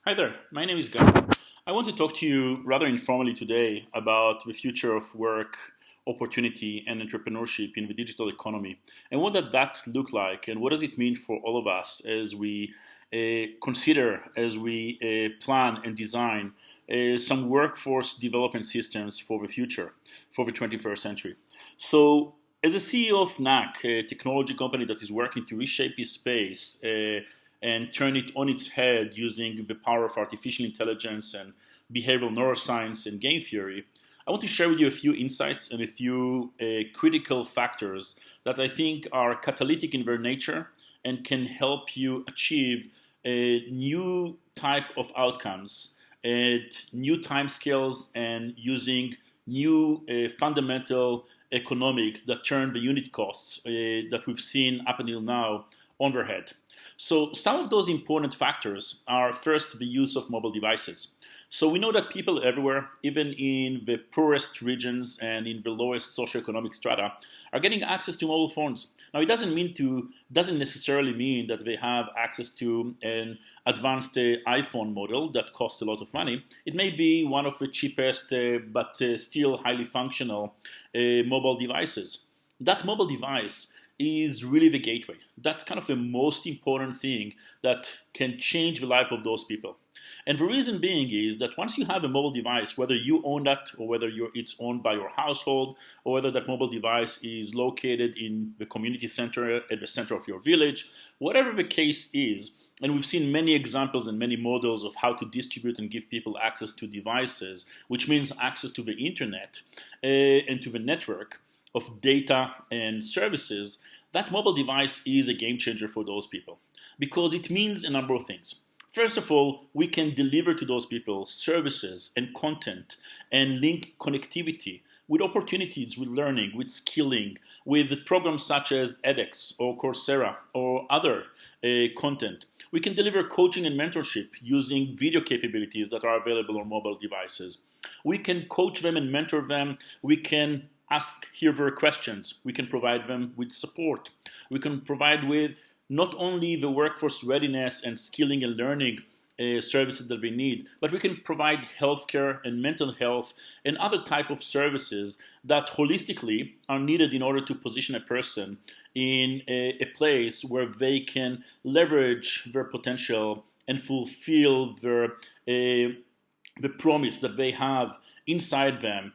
Hi there, my name is Guy. I want to talk to you rather informally today about the future of work, opportunity, and entrepreneurship in the digital economy. And what does that look like, and what does it mean for all of us as we consider, as we plan and design some workforce development systems for the future, for the 21st century. So, as a CEO of NAC, a technology company that is working to reshape this space, and turn it on its head using the power of artificial intelligence and behavioral neuroscience and game theory, I want to share with you a few insights and a few critical factors that I think are catalytic in their nature and can help you achieve a new type of outcomes at new time scales and using new fundamental economics that turn the unit costs that we've seen up until now on their head. So some of those important factors are first the use of mobile devices. So we know that people everywhere, even in the poorest regions and in the lowest socioeconomic strata, are getting access to mobile phones. Now it doesn't necessarily mean that they have access to an advanced iPhone model that costs a lot of money. It may be one of the cheapest but still highly functional mobile devices. That mobile device is really the gateway. That's kind of the most important thing that can change the life of those people. And the reason being is that once you have a mobile device, whether you own that or whether it's owned by your household or whether that mobile device is located in the community center at the center of your village, whatever the case is, and we've seen many examples and many models of how to distribute and give people access to devices, which means access to the internet and to the network of data and services, that mobile device is a game changer for those people because it means a number of things. First of all, we can deliver to those people services and content and link connectivity with opportunities, with learning, with skilling, with programs such as edX or Coursera or other content. We can deliver coaching and mentorship using video capabilities that are available on mobile devices. We can coach them and mentor them. We can hear their questions. We can provide them with support. We can provide with not only the workforce readiness and skilling and learning services that they need, but we can provide healthcare and mental health and other type of services that holistically are needed in order to position a person in a place where they can leverage their potential and fulfill the promise that they have inside them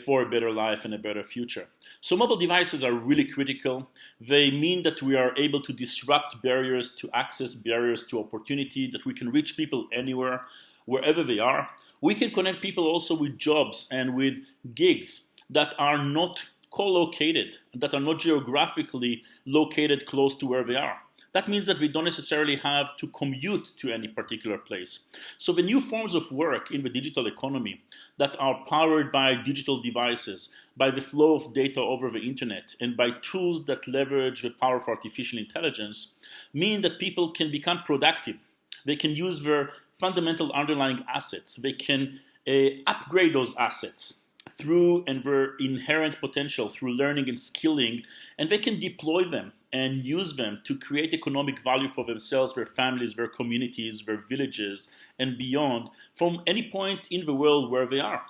for a better life and a better future. So mobile devices are really critical. They mean that we are able to disrupt barriers to access, barriers to opportunity, that we can reach people anywhere, wherever they are. We can connect people also with jobs and with gigs that are not co-located, that are not geographically located close to where they are. That means that we don't necessarily have to commute to any particular place. So the new forms of work in the digital economy that are powered by digital devices, by the flow of data over the internet, and by tools that leverage the power of artificial intelligence mean that people can become productive. They can use their fundamental underlying assets. They can upgrade those assets through and their inherent potential through learning and skilling, and they can deploy them and use them to create economic value for themselves, their families, their communities, their villages, and beyond from any point in the world where they are.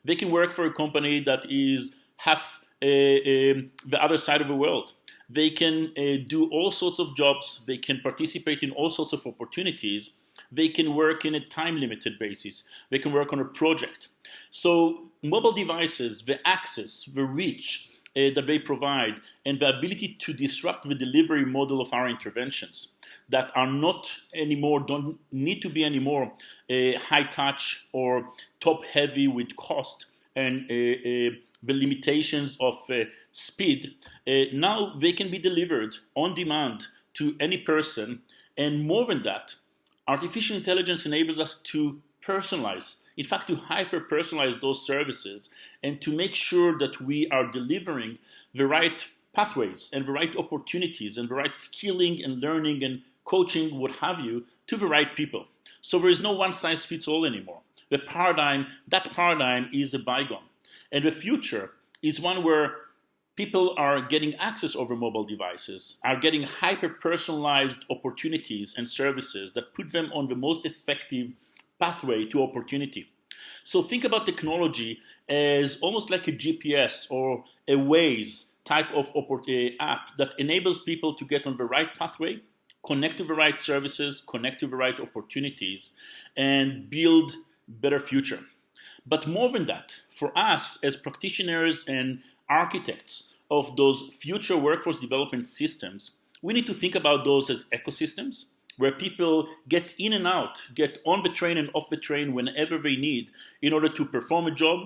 They can work for a company that is half the other side of the world. They can do all sorts of jobs. They can participate in all sorts of opportunities. They can work in a time-limited basis. They can work on a project. So mobile devices, the access, the reach that they provide, and the ability to disrupt the delivery model of our interventions that are not anymore, don't need to be anymore high touch or top heavy with cost and the limitations of speed. Now they can be delivered on demand to any person, and more than that, artificial intelligence enables us to personalize, in fact, to hyper-personalize those services and to make sure that we are delivering the right pathways and the right opportunities and the right skilling and learning and coaching, what have you, to the right people. So there is no one-size-fits-all anymore. That paradigm is a bygone. And the future is one where people are getting access over mobile devices, are getting hyper-personalized opportunities and services that put them on the most effective pathway to opportunity. So think about technology as almost like a GPS or a Waze type of app that enables people to get on the right pathway, connect to the right services, connect to the right opportunities, and build better future. But more than that, for us as practitioners and architects of those future workforce development systems, we need to think about those as ecosystems where people get in and out, get on the train and off the train whenever they need in order to perform a job.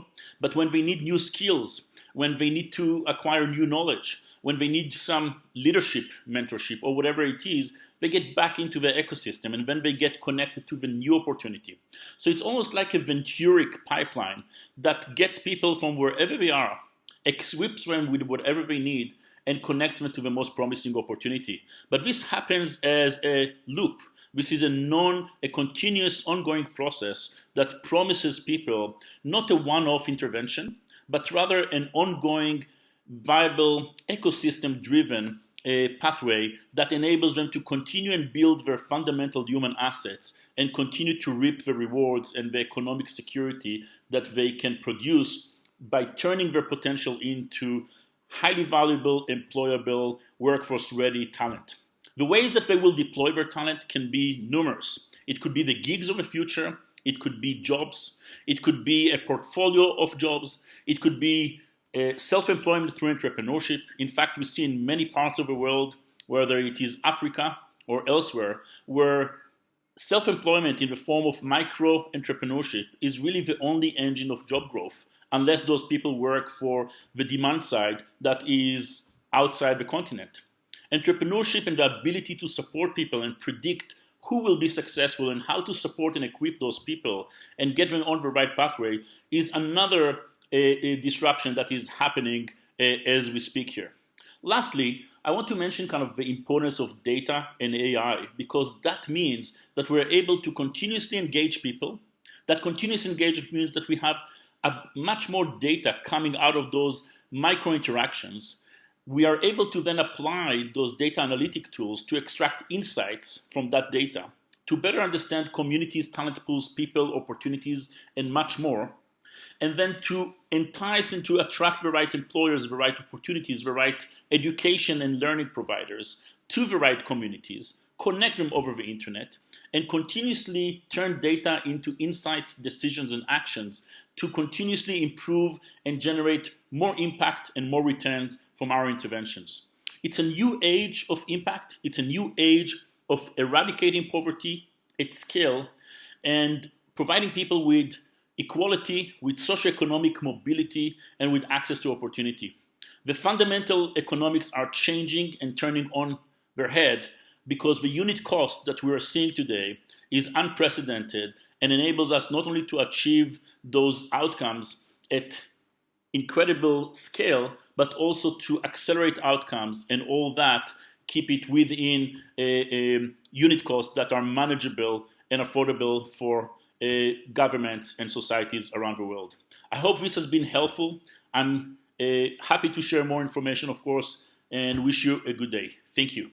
But when they need new skills, when they need to acquire new knowledge, when they need some leadership, mentorship, or whatever it is, they get back into the ecosystem and then they get connected to the new opportunity. So it's almost like a Venturic pipeline that gets people from wherever they are, equips them with whatever they need, and connects them to the most promising opportunity. But this happens as a loop. This is a continuous, ongoing process that promises people not a one-off intervention, but rather an ongoing, viable, ecosystem-driven pathway that enables them to continue and build their fundamental human assets and continue to reap the rewards and the economic security that they can produce by turning their potential into highly valuable, employable, workforce-ready talent. The ways that they will deploy their talent can be numerous. It could be the gigs of the future. It could be jobs. It could be a portfolio of jobs. It could be self-employment through entrepreneurship. In fact, we see in many parts of the world, whether it is Africa or elsewhere, where self-employment in the form of micro-entrepreneurship is really the only engine of job growth, unless those people work for the demand side that is outside the continent. Entrepreneurship and the ability to support people and predict who will be successful and how to support and equip those people and get them on the right pathway is another disruption that is happening as we speak here. Lastly, I want to mention kind of the importance of data and AI, because that means that we're able to continuously engage people. That continuous engagement means that we have much more data coming out of those micro interactions. We are able to then apply those data analytic tools to extract insights from that data, to better understand communities, talent pools, people, opportunities, and much more, and then to entice and to attract the right employers, the right opportunities, the right education and learning providers to the right communities, connect them over the internet, and continuously turn data into insights, decisions, and actions to continuously improve and generate more impact and more returns from our interventions. It's a new age of impact. It's a new age of eradicating poverty at scale and providing people with equality, with socioeconomic mobility, and with access to opportunity. The fundamental economics are changing and turning on their head because the unit cost that we are seeing today is unprecedented and enables us not only to achieve those outcomes at incredible scale, but also to accelerate outcomes and all that, keep it within a unit costs that are manageable and affordable for governments and societies around the world. I hope this has been helpful. I'm happy to share more information, of course, and wish you a good day. Thank you.